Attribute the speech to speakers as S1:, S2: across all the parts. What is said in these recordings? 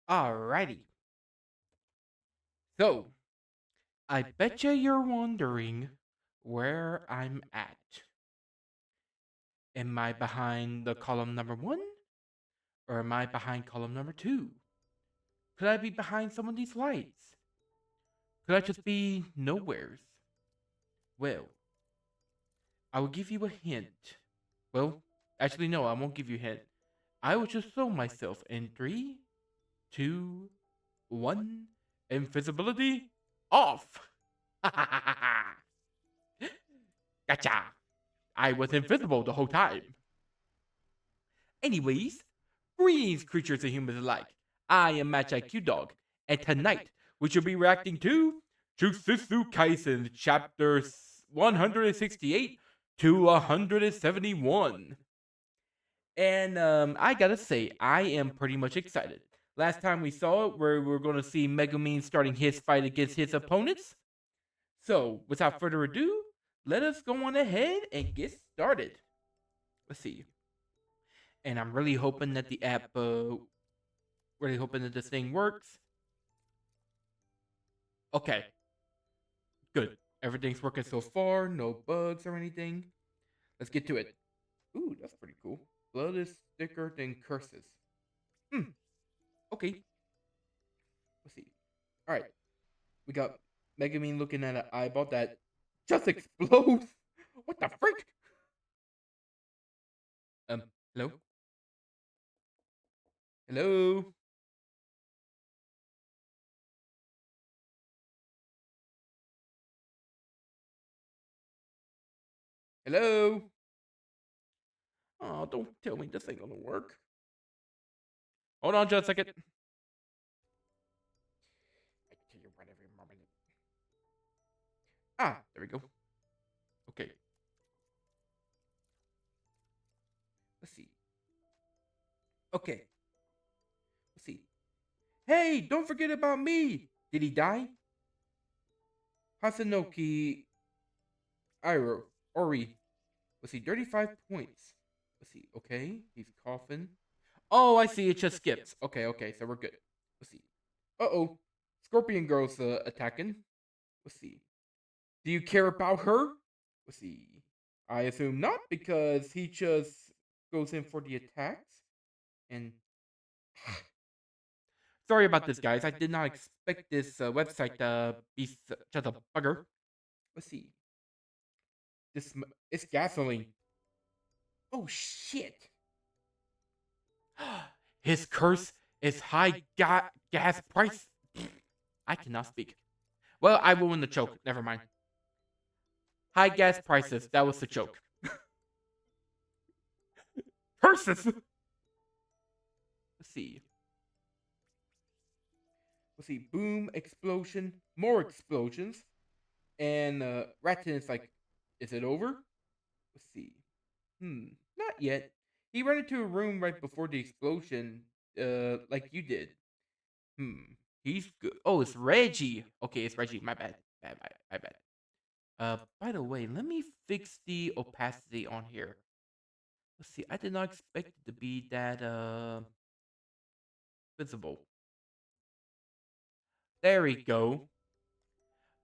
S1: Alrighty. So, I betcha you're wondering where I'm at. Am I behind the column number one? Or am I behind column number two? Could I be behind some of these lights? Could I just be nowheres? Well, I will give you a hint. Well, actually, no, I won't give you a hint. I will just throw myself in three, two, one. Invisibility off! Gotcha! I was invisible the whole time. Anyways, greetings, creatures and humans alike. I am Match IQ Dog, and tonight we shall be reacting to Jujutsu Kaisen chapters 168 to 171. And I gotta say, I am pretty much excited. Last time we saw it, where we were going to see Megumi starting his fight against his opponents. So, without further ado, let us go on ahead and get started. Let's see. And I'm really hoping that the app, really hoping that this thing works. Okay, good. Everything's working so far. No bugs or anything. Let's get to it. Ooh, that's pretty cool. Blood is thicker than curses. Hmm. Okay. Let's see. All right. We got Megumi looking at an eyeball that just explodes. What the frick? Hello? Hello? Hello? Oh, don't tell me this ain't gonna work. Hold on just a second. I tell you what, every moment. Ah, there we go. Okay. Let's see. Okay. Let's see. Hey, don't forget about me. Did he die? Hasanoki Ori. Let's see, 35 points. Let's see. Okay, he's coughing. Oh, I see. It just skips. Okay, so we're good. Let's see. Uh-oh. Scorpion Girl's attacking. Let's see. Do you care about her? Let's see. I assume not, because he just goes in for the attacks. And sorry about this, guys. I did not expect this website to be such a bugger. Let's see. This it's gasoline. Oh shit! His curse is high gas price. I cannot speak. Well, I will win the choke. Never mind. High gas prices. That was the choke. Curses. Let's see. Let's see. Boom, explosion, more explosions, and Ratton is like, "Is it over?" Let's see. Not yet. He ran into a room right before the explosion, like you did. He's good. Oh, it's Reggie. Okay, it's Reggie. My bad. My bad. By the way, let me fix the opacity on here. Let's see. I did not expect it to be that visible. There we go.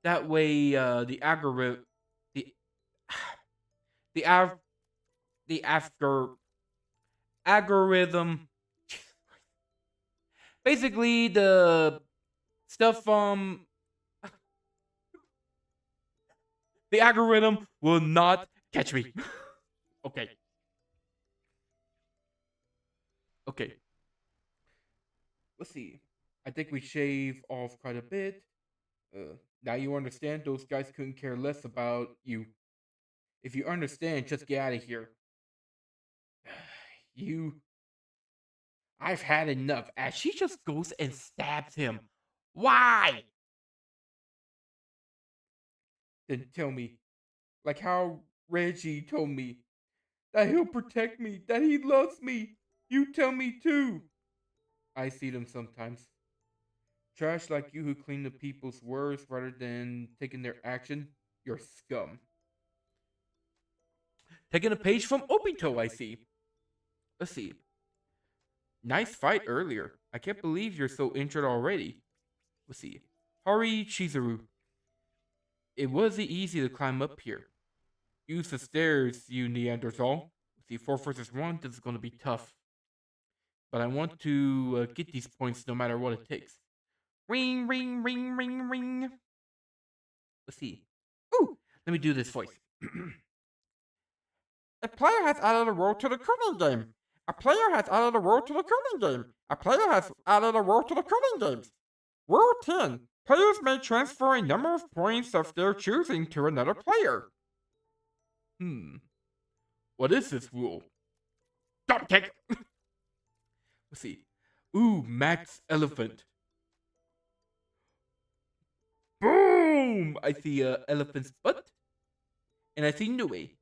S1: That way, the algorithm, the the av- the after algorithm, basically the stuff the algorithm will not catch me. Okay. Okay. Let's see. I think we shave off quite a bit. Now you understand those guys couldn't care less about you. If you understand, just get out of here. You. I've had enough. As she just goes and stabs him. Why? Then tell me, like how Reggie told me, that he'll protect me, that he loves me. You tell me too. I see them sometimes. Trash like you who clean the people's words rather than taking their action, you're scum. Taking a page from Obito, I see. Let's see. Nice fight earlier. I can't believe you're so injured already. Let's see. Hari Chizuru. It wasn't easy to climb up here. Use the stairs, you Neanderthal. See, 4 versus 1, this is going to be tough. But I want to get these points no matter what it takes. Ring, ring, ring, ring, ring. Let's see. Ooh, let me do this voice. A player has added a role to the curling game. A player has added a role to the curling game. A player has added a role to the curling games. Rule 10. Players may transfer a number of points of their choosing to another player. What is this rule? Drop kick! Let's see. Ooh, Max Elephant. Boom! I see elephant's butt. And I see Nui.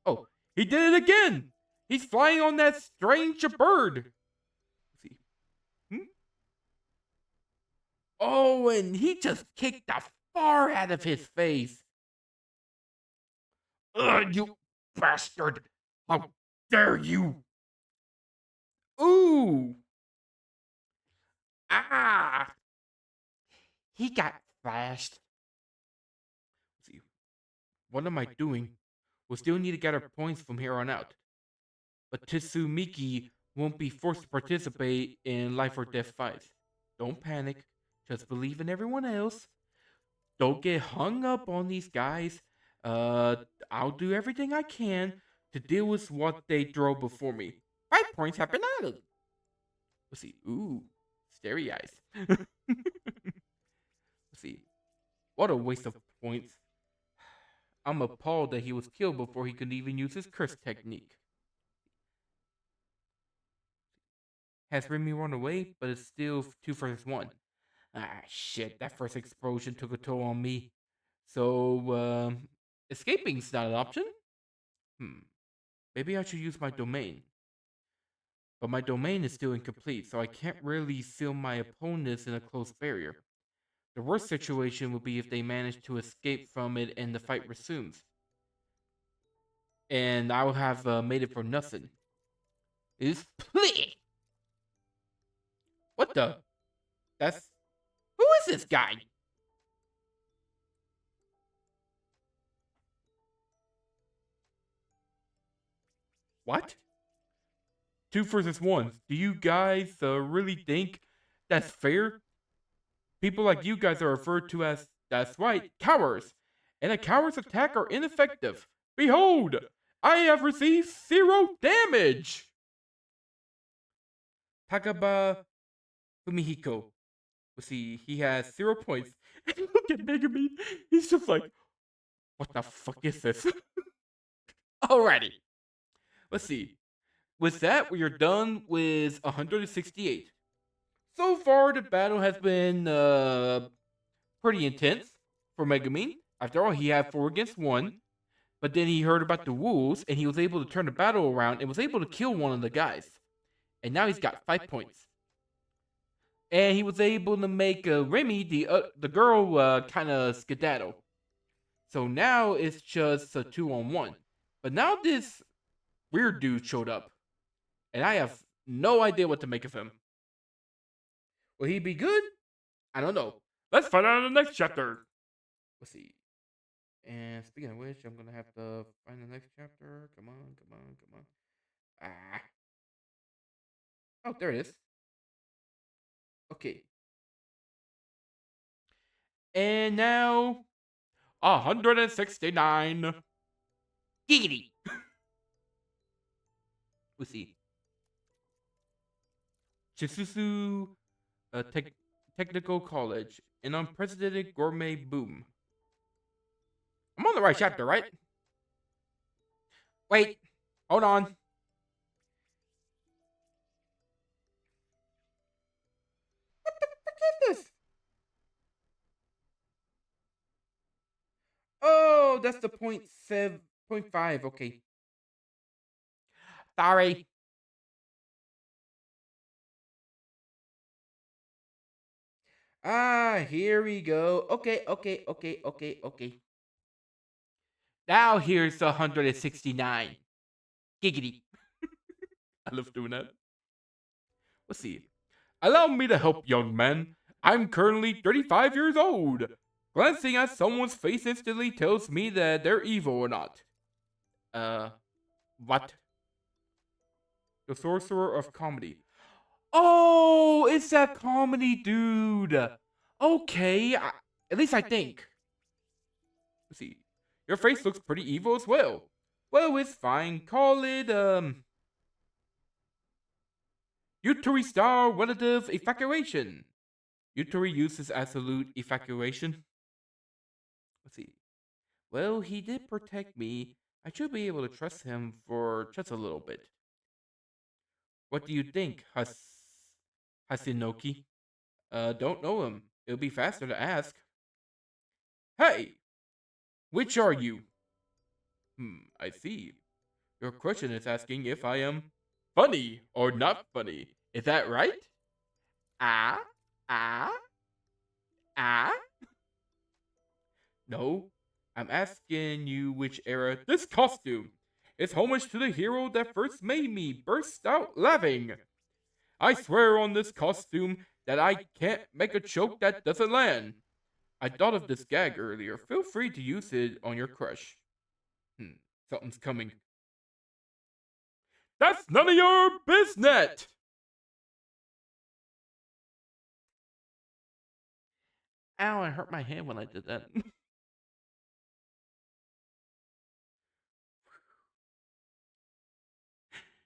S1: Oh, he did it again! He's flying on that strange bird. Let's see. Oh, and he just kicked the far out of his face. Ugh, you bastard! How dare you! Ooh! Ah! He got flashed. Let's see. What am I doing? We'll still need to gather points from here on out. But Tsumiki won't be forced to participate in life or death fights. Don't panic. Just believe in everyone else. Don't get hung up on these guys. I'll do everything I can to deal with what they throw before me. 5 points have been added. Let's see. Ooh, starry eyes. Let's see. What a waste of points. I'm appalled that he was killed before he could even use his curse technique. Has Remy run away, but it's still 2 versus 1. Ah, shit, that first explosion took a toll on me. So, escaping's not an option? Maybe I should use my domain. But my domain is still incomplete, so I can't really seal my opponents in a close barrier. The worst situation would be if they manage to escape from it and the fight resumes. And I would have made it for nothing. Is play. What the? That's who is this guy? What? 2 versus 1. Do you guys really think that's fair? People like you guys are referred to as, that's right, cowards. And a coward's attack are ineffective. Behold, I have received 0 damage. Takaba Fumihiko. Let's see, he has 0 points. And look at Megumi. He's just like, what the fuck is this? Alrighty. Let's see. With that, we are done with 168. So far, the battle has been pretty intense for Megumi. After all, he had 4 against 1. But then he heard about the wolves, and he was able to turn the battle around and was able to kill one of the guys. And now he's got 5 points. And he was able to make Remy, the girl, kind of skedaddle. So now it's just a 2-on-1. But now this weird dude showed up. And I have no idea what to make of him. Will he be good? I don't know. Let's find out in the next chapter. Let's see. And speaking of which, I'm going to have to find the next chapter. Come on, come on, come on. Ah. Oh, there it is. Okay. And now, 169. Giggity. Let's see. Jujutsu Technical College. An unprecedented gourmet boom. I'm on the right chapter, right? Wait. Hold on. What the fuck is this? Oh, that's the 0.5. Okay. Sorry. Ah, here we go. Okay. Now here's 169. Giggity. I love doing that. Let's see. Allow me to help, young man. I'm currently 35 years old. Glancing at someone's face instantly tells me that they're evil or not. Uh, what? The Sorcerer of Comedy. Oh, it's that comedy dude. Okay, at least I think. Let's see. Your face looks pretty evil as well. Well, it's fine. Call it, Uteri Star Relative Evacuation. Uteri uses absolute evacuation. Let's see. Well, he did protect me. I should be able to trust him for just a little bit. What do you think, Hasinoki? Don't know him. It'll be faster to ask. Hey, which are you? I see. Your question is asking if I am funny or not funny. Is that right? Ah, ah, ah? No, I'm asking you which era this costume is homage to the hero that first made me burst out laughing. I swear on this costume that I can't make a joke that doesn't land. I thought of this gag earlier. Feel free to use it on your crush. Something's coming. That's none of your business! Ow, I hurt my hand when I did that.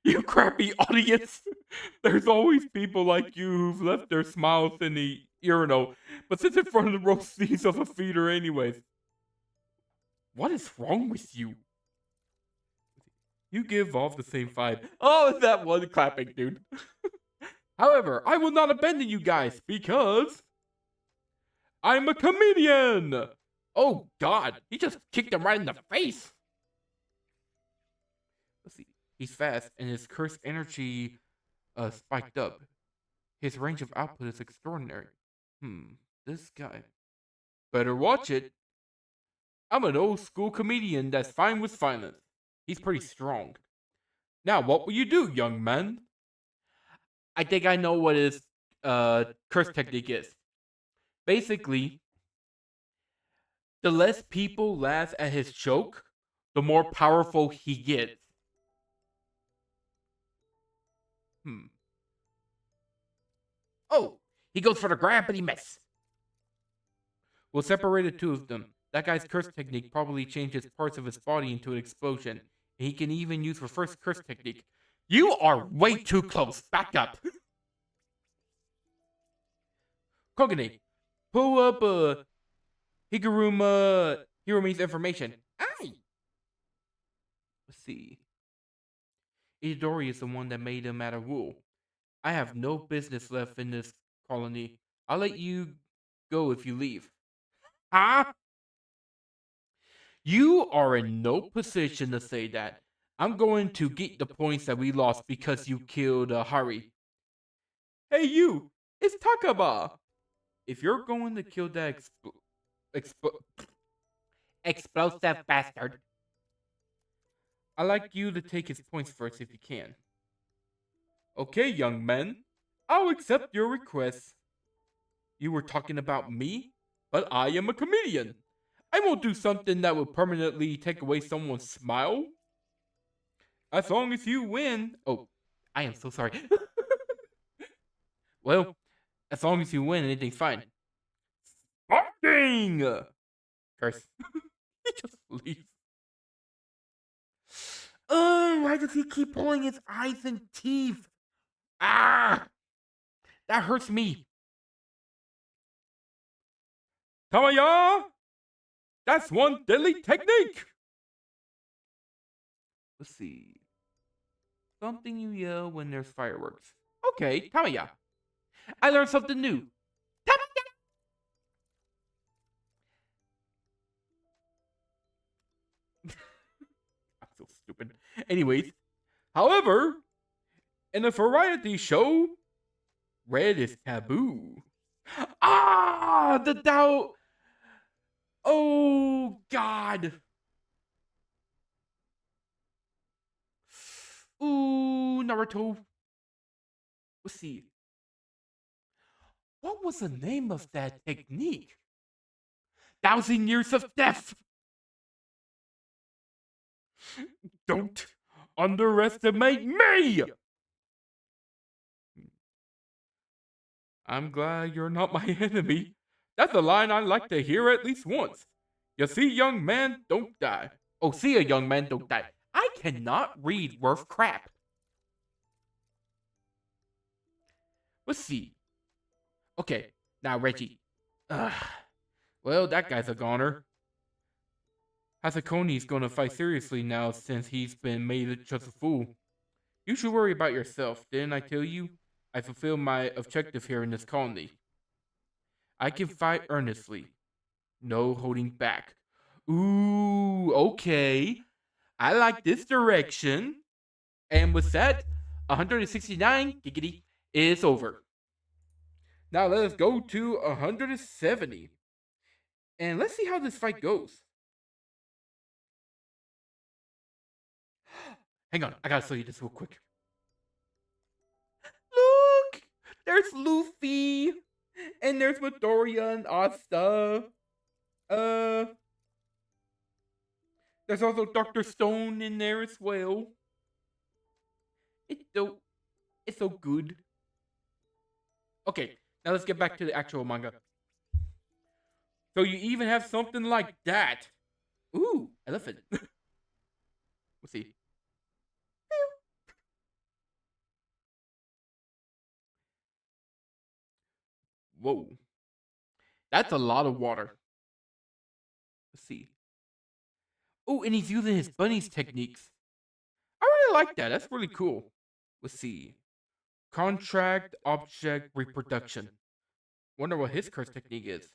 S1: You crappy audience! There's always people like you who've left their smiles in the urinal, but sits in front of the roast seats of a feeder anyways. What is wrong with you? You give off the same vibe. Oh, that one clapping, dude. However, I will not abandon you guys because I'm a comedian! Oh god, he just kicked him right in the face! Let's see. He's fast and his cursed energy spiked up. His range of output is extraordinary. This guy. Better watch it. I'm an old school comedian that's fine with violence. He's pretty strong. Now, what will you do, young man? I think I know what his curse technique is. Basically, the less people laugh at his joke, the more powerful he gets. Oh, he goes for the grab, but he misses. We'll separate the two of them. That guy's curse technique probably changes parts of his body into an explosion. And he can even use reverse curse technique. You are way too close. Back up. Kogane, pull up Hirumi's information. Aye. Let's see. Itadori is the one that made him out of wool. I have no business left in this colony. I'll let you go if you leave. Huh? You are in no position to say that. I'm going to get the points that we lost because you killed Hari. Hey, you! It's Takaba! If you're going to kill that explosive bastard, I'd like you to take his points first if you can. Okay, young man. I'll accept your request. You were talking about me, but I am a comedian. I won't do something that will permanently take away someone's smile. As long as you win. Oh, I am so sorry. Well, as long as you win, anything's fine. Fucking! Curse. He just leaves. Oh, why does he keep pulling his eyes and teeth? Ah! That hurts me. Tamaya! That's one deadly technique! Let's see. Something you yell when there's fireworks. Okay, Tamaya. I learned something new. Tamaya! I'm so stupid. Anyways, however, in a variety show, red is taboo. Ah, the doubt. Oh, God. Ooh, Naruto. Let's see. What was the name of that technique? 1,000 years of death! Don't underestimate me! I'm glad you're not my enemy. That's a line I like to hear at least once. You see, young man, don't die. Oh, see a young man, don't die. I cannot read worth crap. Let's see. Okay, now Reggie. Ugh. Well, that guy's a goner. Hasakone's gonna fight seriously now since he's been made just a fool. You should worry about yourself. Didn't I tell you? I fulfilled my objective here in this colony. I can fight earnestly. No holding back. Ooh, okay. I like this direction. And with that, 169 giggity is over. Now let us go to 170. And let's see how this fight goes. Hang on, I gotta show you this real quick. Look! There's Luffy! And there's Midoriya and Asta. There's also Dr. Stone in there as well. It's so good. Okay, now let's get back to the actual manga. So you even have something like that. Ooh, elephant. We'll see. Whoa. That's a lot of water. Let's see. Oh, and he's using his bunny's techniques. I really like that. That's really cool. Let's see. Contract object reproduction. Wonder what his curse technique is.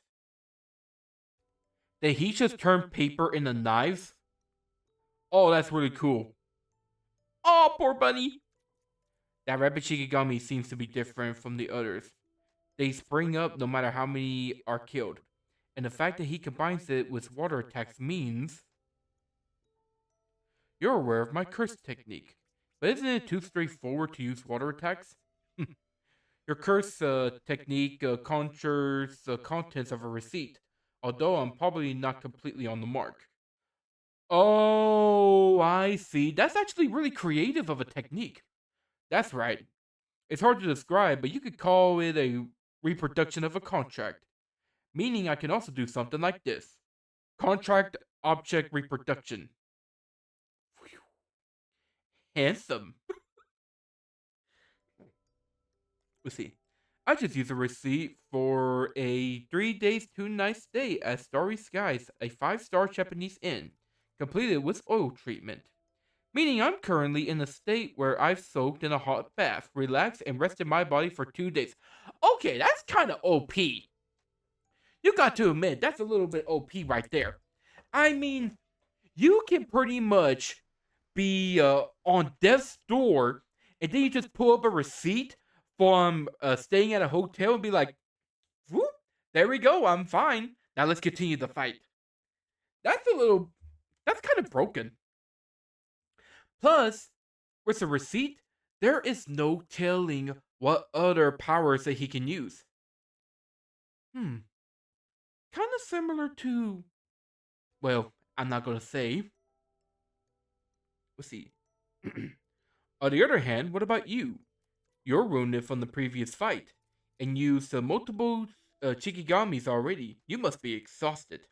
S1: Did he just turn paper into knives? Oh, that's really cool. Oh, poor bunny. That rabbit Shikigami seems to be different from the others. They spring up no matter how many are killed. And the fact that he combines it with water attacks means... You're aware of my curse technique. But isn't it too straightforward to use water attacks? Your curse technique conjures the contents of a receipt, although I'm probably not completely on the mark. Oh, I see. That's actually really creative of a technique. That's right. It's hard to describe, but you could call it a reproduction of a contract. Meaning I can also do something like this. Contract object reproduction. Handsome. Let's see. I just used a receipt for a 3 days, 2 nights stay at Starry Skies, a 5-star Japanese inn, completed with oil treatment. Meaning I'm currently in a state where I've soaked in a hot bath, relaxed, and rested my body for 2 days. Okay, that's kind of OP. You got to admit, that's a little bit OP right there. I mean, you can pretty much be on death's door, and then you just pull up a receipt from staying at a hotel and be like, whoop, there we go, I'm fine. Now let's continue the fight. That's kind of broken. Plus, with the receipt, there is no telling what other powers that he can use. Kind of similar to, well, I'm not gonna say. Let's see. On the other hand, what about you? You're wounded from the previous fight, and used multiple Chikigamis already. You must be exhausted.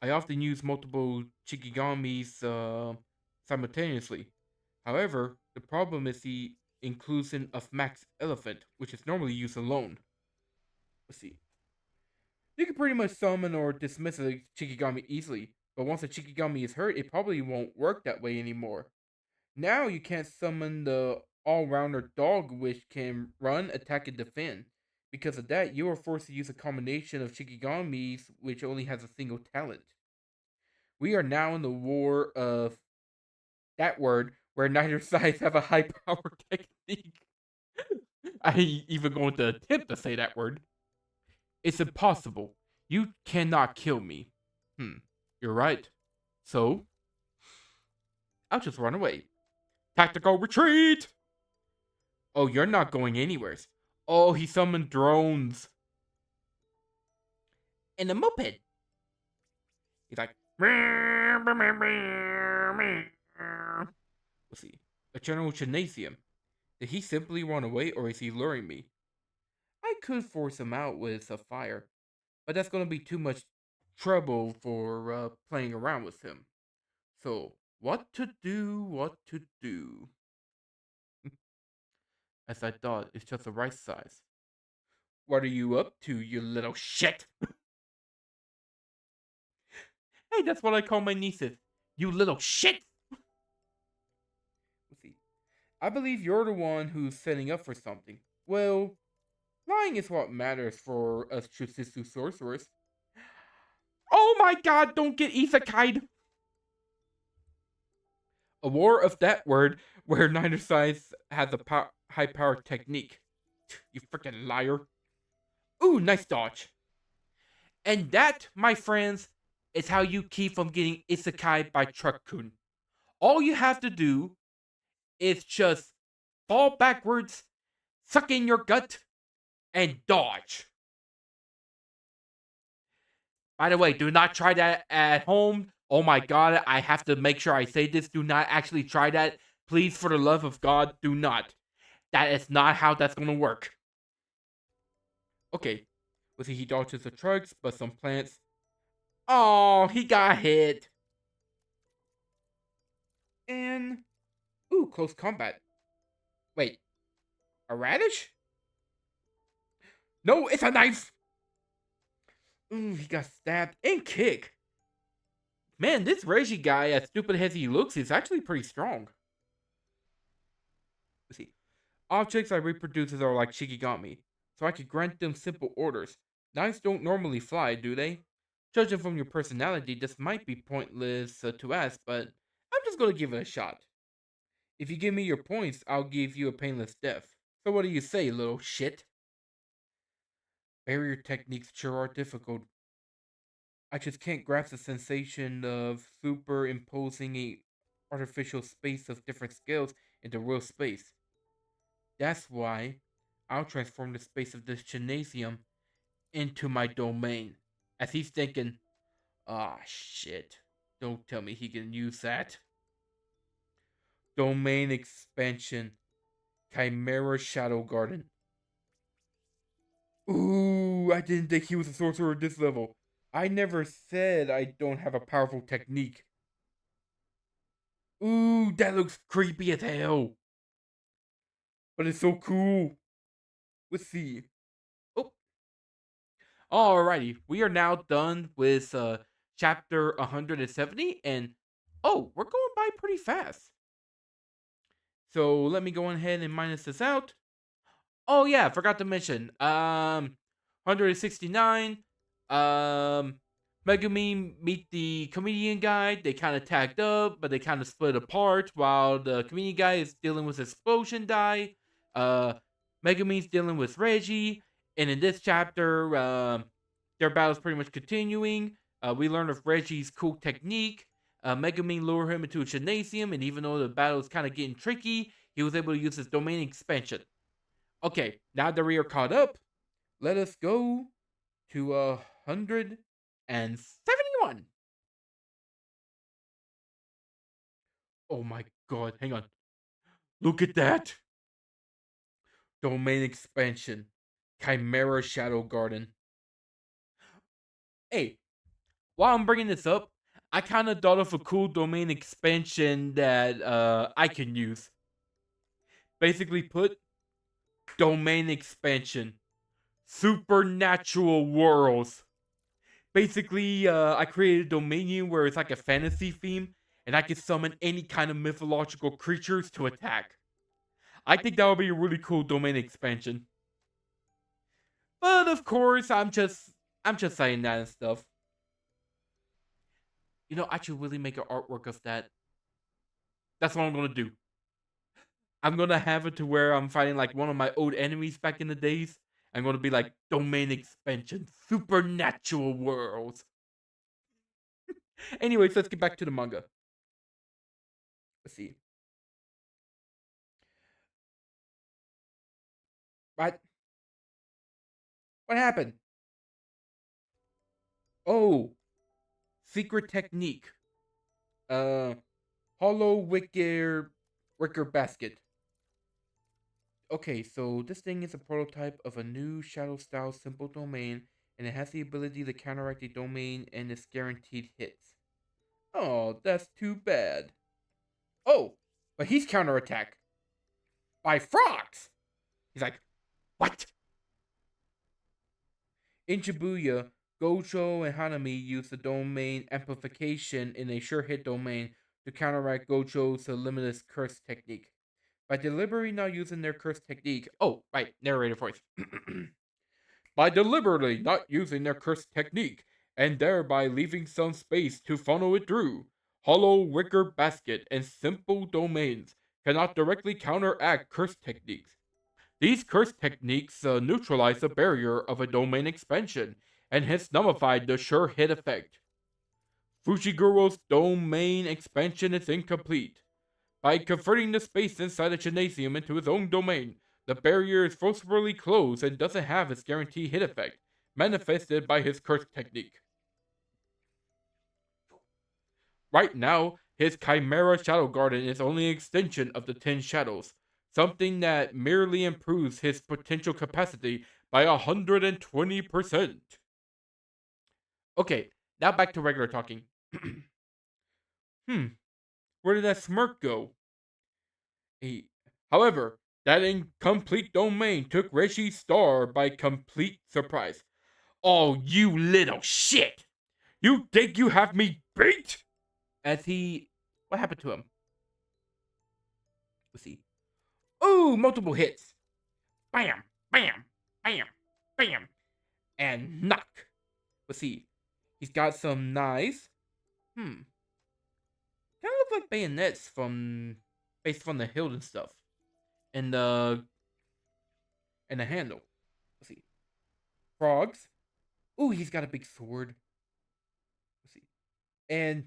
S1: I often use multiple Chikigamis simultaneously. However, the problem is the inclusion of Max Elephant, which is normally used alone. Let's see. You can pretty much summon or dismiss a Chikigami easily, but once a Chikigami is hurt, it probably won't work that way anymore. Now you can't summon the all-rounder dog which can run, attack, and defend. Because of that, you are forced to use a combination of Shikigamis which only has a single talent. We are now in the war of that word where neither sides have a high power technique. I even going to attempt to say that word. It's impossible. You cannot kill me. You're right. So, I'll just run away. Tactical retreat! Oh, you're not going anywhere. Oh, he summoned drones. and a moped. He's like, let's see, a general gymnasium. Did he simply run away or is he luring me? I could force him out with a fire, but that's gonna be too much trouble for playing around with him. So, what to do, what to do? As I thought, it's just the right size. What are you up to, you little shit? Hey, that's what I call my nieces. You little shit! Let's see. I believe you're the one who's setting up for something. Well, lying is what matters for us Jujutsu Sorcerers. Oh my god, don't get isekai'd! A war of that word where neither side has a high powered technique. You freaking liar. Ooh, nice dodge. And that, my friends, is how you keep from getting isekai by Truck-kun. All you have to do is just fall backwards, suck in your gut, and dodge. By the way, do not try that at home. Oh my god, I have to make sure I say this. Do not actually try that. Please, for the love of God, do not. That is not how that's gonna work. Okay. Let's see, he dodges the trucks, but some plants. Oh, he got hit. And ooh, close combat. Wait, a radish? No, it's a knife. Ooh, he got stabbed and kicked. Man, this Reggie guy, as stupid as he looks, is actually pretty strong. Let's see. Objects I reproduces are like Shikigami, so I could grant them simple orders. Knives don't normally fly, do they? Judging from your personality, this might be pointless to ask, but I'm just gonna give it a shot. If you give me your points, I'll give you a painless death. So what do you say, little shit? Barrier techniques sure are difficult. I just can't grasp the sensation of superimposing a artificial space of different scales into real space. That's why I'll transform the space of this gymnasium into my domain. As he's thinking, ah, shit. Don't tell me he can use that. Domain expansion. Chimera Shadow Garden. Ooh, I didn't think he was a sorcerer at this level. I never said I don't have a powerful technique. Ooh, that looks creepy as hell. But it's so cool. Let's see. Oh, alrighty. We are now done with chapter 170, and oh, we're going by pretty fast. So let me go ahead and minus this out. Oh yeah, I forgot to mention. 169. Um, Megumi meet the comedian guy. They kind of tagged up, but they kind of split apart while the comedian guy is dealing with explosion die. Uh, Megumi's dealing with Reggie, and in this chapter, their battle's pretty much continuing. We learn of Reggie's cool technique. Megumi lured him into a gymnasium, and even though the battle is kind of getting tricky, he was able to use his domain expansion. Okay, now that we are caught up, let us go to 171. Oh my god, hang on. Look at that. Domain expansion. Chimera Shadow Garden. Hey, while I'm bringing this up, I kind of thought of a cool domain expansion that I can use. Basically put, domain expansion. Supernatural worlds. Basically, I created a domain where it's like a fantasy theme, and I can summon any kind of mythological creatures to attack. I think that would be a really cool domain expansion. But of course, I'm just saying that and stuff. You know, I should really make an artwork of that. That's what I'm gonna do. I'm gonna have it to where I'm fighting like one of my old enemies back in the days. I'm gonna be like domain expansion, supernatural worlds. Anyways, let's get back to the manga. Let's see. What? What happened? Oh, secret technique. Uh, hollow wicker basket. Okay, so this thing is a prototype of a new shadow style simple domain, and it has the ability to counteract a domain and its guaranteed hits. Oh, that's too bad. Oh, but he's counterattack by frogs. He's like, what? In Shibuya, Gojo and Hanami use the domain amplification in a sure hit domain to counteract Gojo's limitless curse technique. By deliberately not using their curse technique, oh, right, narrator voice. By deliberately not using their curse technique, and thereby leaving some space to funnel it through, hollow wicker basket and simple domains cannot directly counteract curse techniques. These curse techniques neutralize the barrier of a domain expansion and hence nullify the sure hit effect. Fujiguro's domain expansion is incomplete. By converting the space inside the gymnasium into his own domain, the barrier is forcibly closed and doesn't have its guaranteed hit effect, manifested by his curse technique. Right now, his Chimera Shadow Garden is only an extension of the 10 Shadows, something that merely improves his potential capacity by 120%. Okay, now back to regular talking. Where did that smirk go? He, however, that incomplete domain took Reggie's star by complete surprise. Oh, you little shit! You think you have me beat? As he. What happened to him? Let's see. Ooh, multiple hits. Bam, bam, bam, bam, and knock. Let's see. He's got some knives. Kind of look like bayonets from. Based on the hilt and stuff. And the handle. Let's see. Frogs. Ooh, he's got a big sword. Let's see. And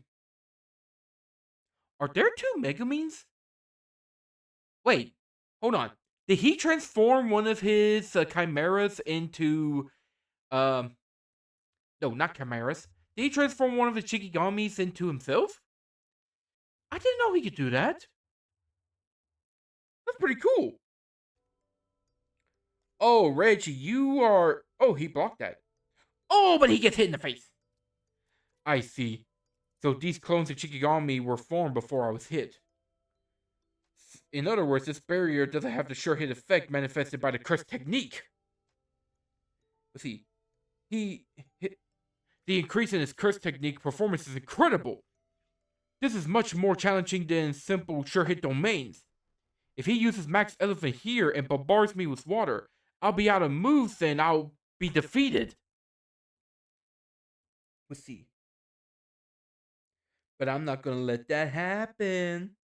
S1: are there two Megumins? Wait, hold on. Did he transform one of his chimeras into um? No, not chimeras. Did he transform one of his Shikigamis into himself? I didn't know he could do that. That's pretty cool. Oh, Reggie, you are. Oh, he blocked that. Oh, but he gets hit in the face. I see. So these clones of Shikigami were formed before I was hit. In other words, this barrier doesn't have the sure hit effect manifested by the curse technique. Let's see. He, the increase in his curse technique performance is incredible. This is much more challenging than simple sure hit domains. If he uses Max Elephant here and bombards me with water, I'll be out of moves and I'll be defeated. Let's see. But I'm not gonna let that happen.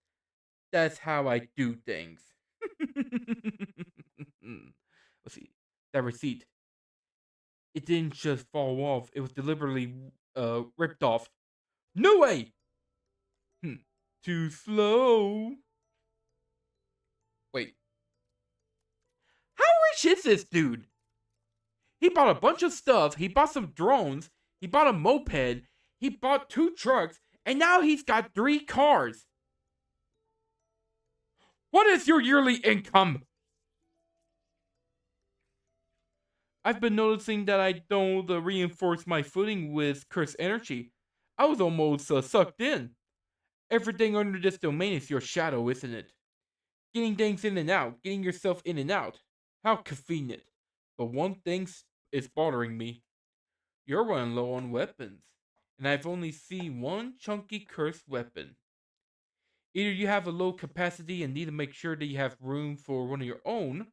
S1: That's how I do things. Let's see. That receipt. It didn't just fall off, it was deliberately ripped off. No way! Too slow. Wait. How rich is this dude? He bought a bunch of stuff, he bought some drones, he bought a moped, he bought 2 trucks, and now he's got 3 cars. What is your yearly income? I've been noticing that I don't reinforce my footing with cursed energy. I was almost sucked in. Everything under this domain is your shadow, isn't it? Getting things in and out, getting yourself in and out. How convenient. But one thing is bothering me. You're running low on weapons, and I've only seen one chunky cursed weapon. Either you have a low capacity and need to make sure that you have room for one of your own,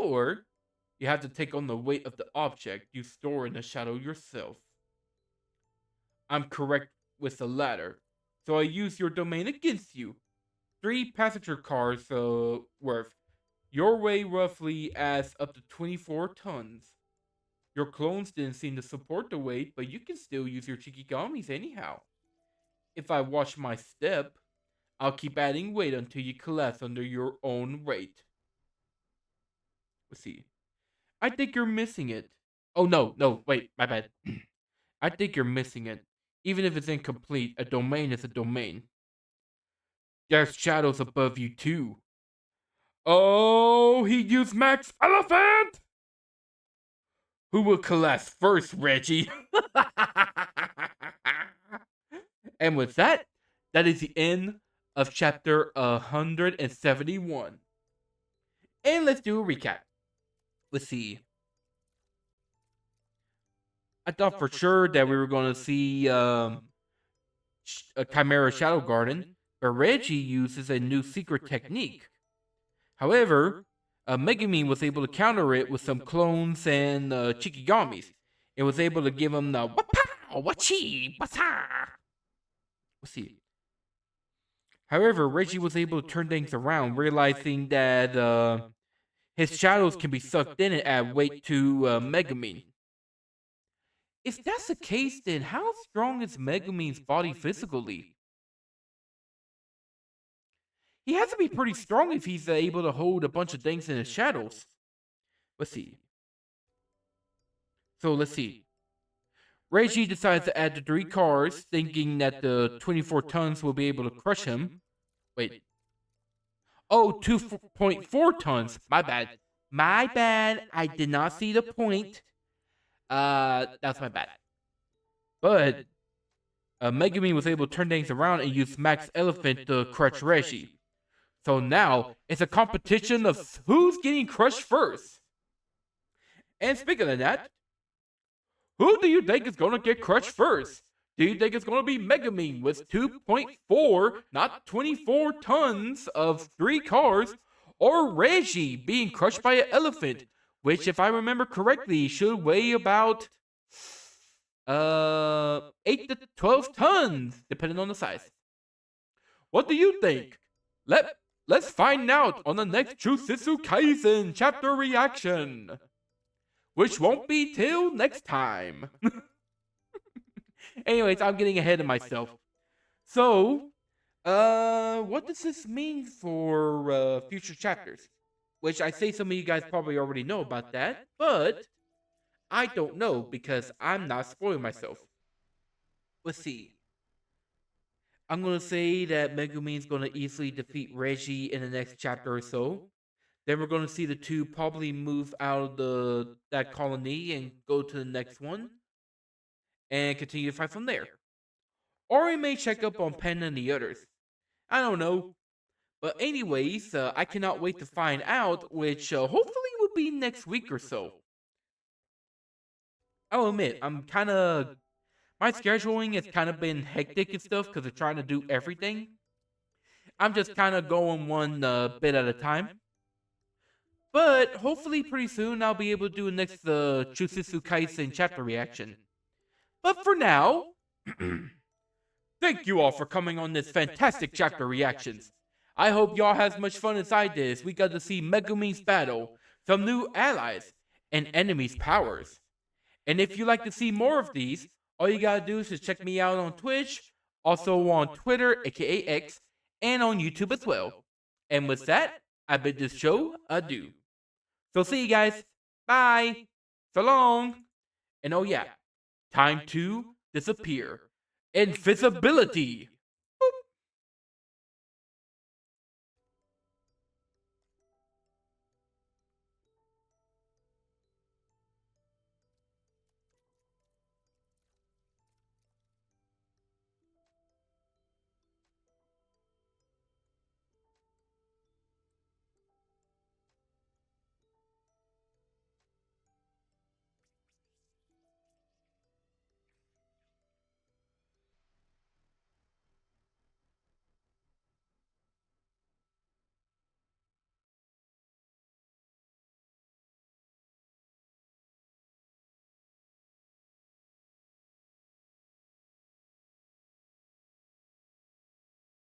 S1: or you have to take on the weight of the object you store in the shadow yourself. I'm correct with the latter, so I use your domain against you. 3 passenger cars worth. Your weight roughly adds up to 24 tons. Your clones didn't seem to support the weight, but you can still use your Chikigamis anyhow. If I watch my step, I'll keep adding weight until you collapse under your own weight. Let's see. I think you're missing it. Oh no, wait, my bad. I think you're missing it. Even if it's incomplete, a domain is a domain. There's shadows above you too. Oh, he used Max Elephant! Who will collapse first, Reggie? And with that, that is the end of chapter 171. And let's do a recap. Let's see. I thought for sure that we were going to see a Chimera Shadow Garden, but Reggie uses a new secret technique. However, Megumi was able to counter it with some clones and Chikigamis. It was able to give him the wapow, wachi, wasa. Let's see. However, Reggie was able to turn things around, realizing that his shadows can be sucked in and add weight to Megumi. If that's the case, then how strong is Megumi's body physically? He has to be pretty strong if he's able to hold a bunch of things in his shadows. Let's see. So let's see. Reggie decides to add the 3 cars, thinking that the 24 tons will be able to crush him. Wait. Oh, 2.4 tons. My bad. My bad. I did not see the point. That's my bad. But Megumi was able to turn things around and use Max Elephant to crush Reggie. So now it's a competition of who's getting crushed first. And speaking of that, who do you think is going to get crushed first? Do you think it's going to be Megumi with 2.4, not 24 tons of 3 cars, or Reggie being crushed by an elephant, which, if I remember correctly, should weigh about 8 to 12 tons, depending on the size? What do you think? Let's find out on the next Jujutsu Kaisen chapter reaction, which won't be till next time. Anyways, I'm getting ahead of myself. So, what does this mean for future chapters? Which I say some of you guys probably already know about that, but I don't know because I'm not spoiling myself. Let's see. I'm going to say that Megumi is going to easily defeat Reggie in the next chapter or so. Then we're going to see the two probably move out of that colony and go to the next one and continue to fight from there. Or we may check up on Pen and the others. I don't know. But anyways, I cannot wait to find out, which hopefully will be next week or so. I'll admit, my scheduling has kind of been hectic and stuff because I'm trying to do everything. I'm just kind of going one bit at a time. But hopefully pretty soon I'll be able to do the next Jujutsu Kaisen chapter reaction. But for now, thank you all for coming on this fantastic chapter reactions. I hope y'all has as much fun as I did as we got to see Megumi's battle, some new allies, and enemies' powers. And if you'd like to see more of these, all you gotta do is just check me out on Twitch, also on Twitter, aka X, and on YouTube as well. And with that, I bid this show adieu. So see you guys. Bye. So long. And oh yeah, time to disappear. Invisibility.